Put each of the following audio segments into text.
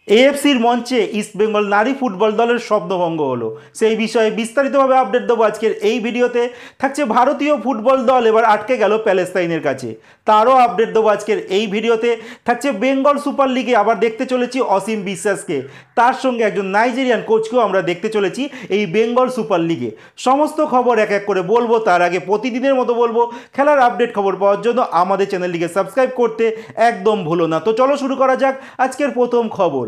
এএফসির মঞ্চে ইস্টবেঙ্গল নারী ফুটবল দলের স্বপ্নভঙ্গ হলো। সেই বিষয়ে বিস্তারিতভাবে আপডেট দেবো আজকের এই ভিডিওতে। থাকছে ভারতীয় ফুটবল দল এবার আটকে গেল প্যালেস্তাইনের কাছে, তারও আপডেট দেবো আজকের এই ভিডিওতে। থাকছে বেঙ্গল সুপার লিগে আবার দেখতে চলেছি অসীম বিশ্বাসকে, তার সঙ্গে একজন নাইজেরিয়ান কোচকেও আমরা দেখতে চলেছি এই বেঙ্গল সুপার লিগে। সমস্ত খবর এক এক করে বলবো, তার আগে প্রতিদিনের মতো বলবো খেলার আপডেট খবর পাওয়ার জন্য আমাদের চ্যানেলটিকে সাবস্ক্রাইব করতে একদম ভুলো না। তো চলো শুরু করা যাক আজকের প্রথম খবর।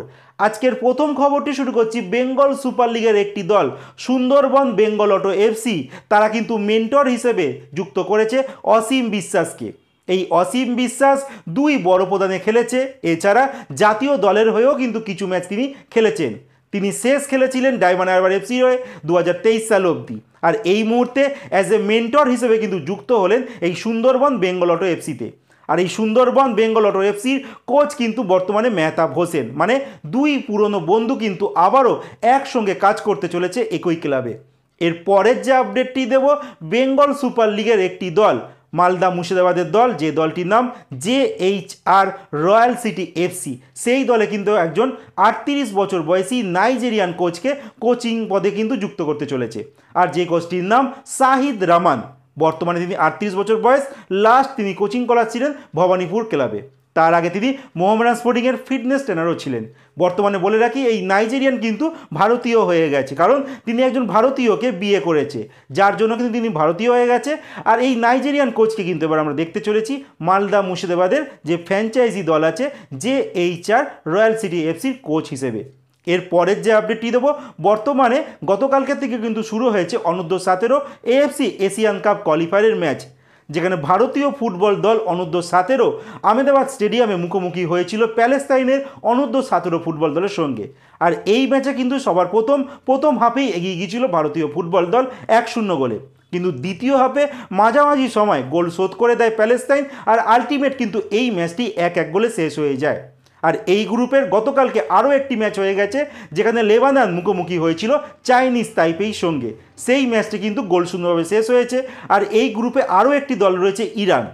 আজকের প্রথম খবরটি শুরু করছি বেঙ্গল সুপার লিগের একটি দল সুন্দরবন বেঙ্গল অটো এফসি, তারা কিন্তু মেন্টর হিসেবে যুক্ত করেছে অসীম বিশ্বাসকে। এই অসীম বিশ্বাস দুই বড় প্রদানে খেলেছে, এছাড়া জাতীয় দলের হয়েও কিন্তু কিছু ম্যাচ তিনি খেলেছেন। তিনি শেষ খেলেছিলেন ডায়মন্ড হারবার এফসির হয়ে 2023 সাল অবধি, আর এই মুহূর্তে অ্যাজ এ মেন্টর হিসেবে কিন্তু যুক্ত হলেন এই সুন্দরবন বেঙ্গল অটো এফসিতে। আর এই সুন্দরবন বেঙ্গল অটো এফসির কোচ কিন্তু বর্তমানে মেহতাব হোসেন, মানে দুই পুরনো বন্ধু কিন্তু আবারও একসঙ্গে কাজ করতে চলেছে একই ক্লাবে। এর পরের যে আপডেটটি দেব, বেঙ্গল সুপার লিগের একটি দল মালদা মুর্শিদাবাদের দল, যে দলটির নাম JHR রয়্যাল সিটি এফসি, সেই দলে কিন্তু একজন 38 বছর বয়সী নাইজেরিয়ান কোচকে কোচিং পদে কিন্তু যুক্ত করতে চলেছে। আর যে কোচটির নাম শাহিদ রামান, বর্তমানে তিনি 38 বছর বয়স, লাস্ট তিনি কোচিং করাচ্ছিলেন ভবানীপুর ক্লাবে। তার আগে তিনি মোহামেডান স্পোর্টিংয়ের ফিটনেস ট্রেনারও ছিলেন। বর্তমানে বলে রাখি এই নাইজেরিয়ান কিন্তু ভারতীয় হয়ে গেছে, কারণ তিনি একজন ভারতীয়কে বিয়ে করেছে, যার জন্য কিন্তু তিনি ভারতীয় হয়ে গেছে। আর এই নাইজেরিয়ান কোচকে কিন্তু এবার আমরা দেখতে চলেছি মালদা মুর্শিদাবাদের যে ফ্র্যাঞ্চাইজি দল আছে JHR রয়্যাল সিটি এফসির কোচ হিসেবে। এর পরের যে আপডেটটি দেবো, বর্তমানে গতকালকে থেকে কিন্তু শুরু হয়েছে অনূর্ধ্ব-17 AFC এশিয়ান কাপ কোয়ালিফায়ারের ম্যাচ, যেখানে ভারতীয় ফুটবল দল অনূর্ধ্ব-17 আহমেদাবাদ স্টেডিয়ামে মুখোমুখি হয়েছিল প্যালেস্তাইনের অনূর্ধ্ব-17 ফুটবল দলের সঙ্গে। আর এই ম্যাচে কিন্তু সবার প্রথম হাফেই এগিয়ে গিয়েছিল ভারতীয় ফুটবল দল 1-0 গোলে, কিন্তু দ্বিতীয় হাফে মাঝামাঝি সময় গোল শোধ করে দেয় প্যালেস্তাইন, আর আলটিমেট কিন্তু এই ম্যাচটি 1-1 গোলে শেষ হয়ে যায়। আর এই গ্রুপের গতকালকে আরও একটি ম্যাচ হয়ে গেছে, যেখানে লেবানন মুখোমুখি হয়েছিল চাইনিজ তাইপেইর সঙ্গে, সেই ম্যাচটি কিন্তু গোলশূন্যভাবে শেষ হয়েছে। আর এই গ্রুপে আরও একটি দল রয়েছে ইরান,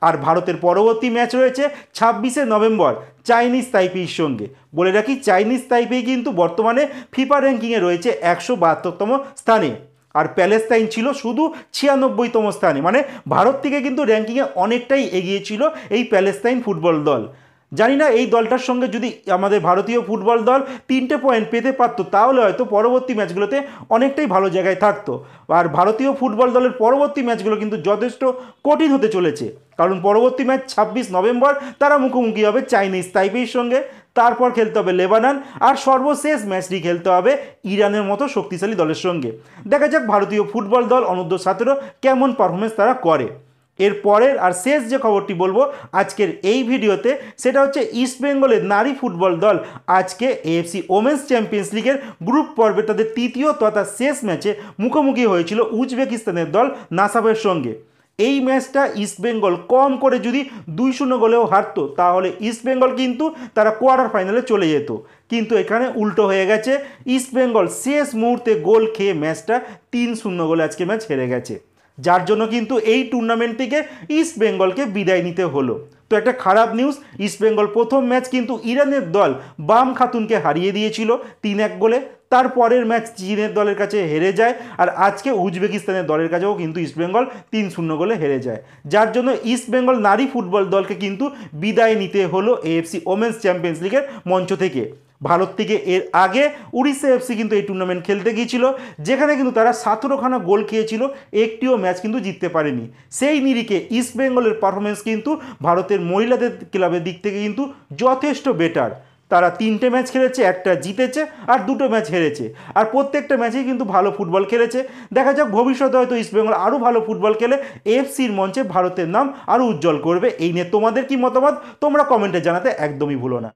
আর ভারতের পরবর্তী ম্যাচ রয়েছে 26শে নভেম্বর চাইনিজ তাইপেইর সঙ্গে। বলে রাখি চাইনিজ তাইপেই কিন্তু বর্তমানে ফিফা র্যাঙ্কিংয়ে রয়েছে 172তম স্থানে, আর প্যালেস্তাইন ছিল শুধু 96তম স্থানে, মানে ভারত থেকে কিন্তু র্যাঙ্কিংয়ে অনেকটাই এগিয়ে ছিল এই প্যালেস্তাইন ফুটবল দল। জানি না এই দলটার সঙ্গে যদি আমাদের ভারতীয় ফুটবল দল 3টে পয়েন্ট পেতে পারত, তাহলে হয়তো পরবর্তী ম্যাচগুলোতে অনেকটাই ভালো জায়গায় থাকতো। আর ভারতীয় ফুটবল দলের পরবর্তী ম্যাচগুলো কিন্তু যথেষ্ট কঠিন হতে চলেছে, কারণ পরবর্তী ম্যাচ 26 নভেম্বর তারা মুখোমুখি হবে চাইনিজ তাইপেইর সঙ্গে, তারপর খেলতে হবে লেবানন, আর সর্বশেষ ম্যাচটি খেলতে হবে ইরানের মতো শক্তিশালী দলের সঙ্গে। দেখা যাক ভারতীয় ফুটবল দল অনূর্ধ্ব-17 কেমন পারফরমেন্স তারা করে। এর পরের আর শেষ যে খবরটি বলবো আজকের এই ভিডিওতে, সেটা হচ্ছে ইস্টবেঙ্গলের নারী ফুটবল দল আজকে AFC ওমেন্স চ্যাম্পিয়ন্স লিগের গ্রুপ পর্বে তাদের তৃতীয় তথা শেষ ম্যাচে মুখোমুখি হয়েছিল উজবেকিস্তানের দল নাসাফের সঙ্গে। এই ম্যাচটা ইস্টবেঙ্গল কম করে যদি 2-0 গোলেও হারতো, তাহলে ইস্টবেঙ্গল কিন্তু তারা কোয়ার্টার ফাইনালে চলে যেত, কিন্তু এখানে উল্টো হয়ে গেছে। ইস্টবেঙ্গল শেষ মুহূর্তে গোল খেয়ে ম্যাচটা 3-0 গোলে আজকে ম্যাচ হেরে গেছে, যার জন্য কিন্তু এই টুর্নামেন্ট থেকে ইস্টবেঙ্গলকে বিদায় নিতে হলো। তো একটা খারাপ নিউজ, ইস্টবেঙ্গল প্রথম ম্যাচ কিন্তু ইরানের দল বাম খাতুনকে হারিয়ে দিয়েছিল 3-1 গোলে, তারপরের ম্যাচ চীনের দলের কাছে হেরে যায়, আর আজকে উজবেকিস্তানের দলের কাছেও কিন্তু ইস্টবেঙ্গল 3-0 গোলে হেরে যায়, যার জন্য ইস্টবেঙ্গল নারী ফুটবল দলকে কিন্তু বিদায় নিতে হলো AFC ওমেন্স চ্যাম্পিয়ন্স লিগের মঞ্চ থেকে। ভারত থেকে এর আগে উড়িষ্যা এফসি কিন্তু এই টুর্নামেন্ট খেলতে গিয়েছিল, যেখানে কিন্তু তারা 17খানা গোল খেয়েছিল, একটিও ম্যাচ কিন্তু জিততে পারেনি। সেই নিরিখে ইস্টবেঙ্গলের পারফরমেন্স কিন্তু ভারতের মহিলাদের ক্লাবের দিক থেকে কিন্তু যথেষ্ট বেটার। তারা 3টে ম্যাচ খেলেছে, একটা জিতেছে আর 2টো ম্যাচ হেরেছে, আর প্রত্যেকটা ম্যাচেই কিন্তু ভালো ফুটবল খেলেছে। দেখা যাক ভবিষ্যতে হয়তো ইস্টবেঙ্গল আরও ভালো ফুটবল খেলে AFCর মঞ্চে ভারতের নাম আরও উজ্জ্বল করবে। এই নিয়ে তোমাদের কি মতামত তোমরা কমেন্টে জানাতে একদমই ভুলো না।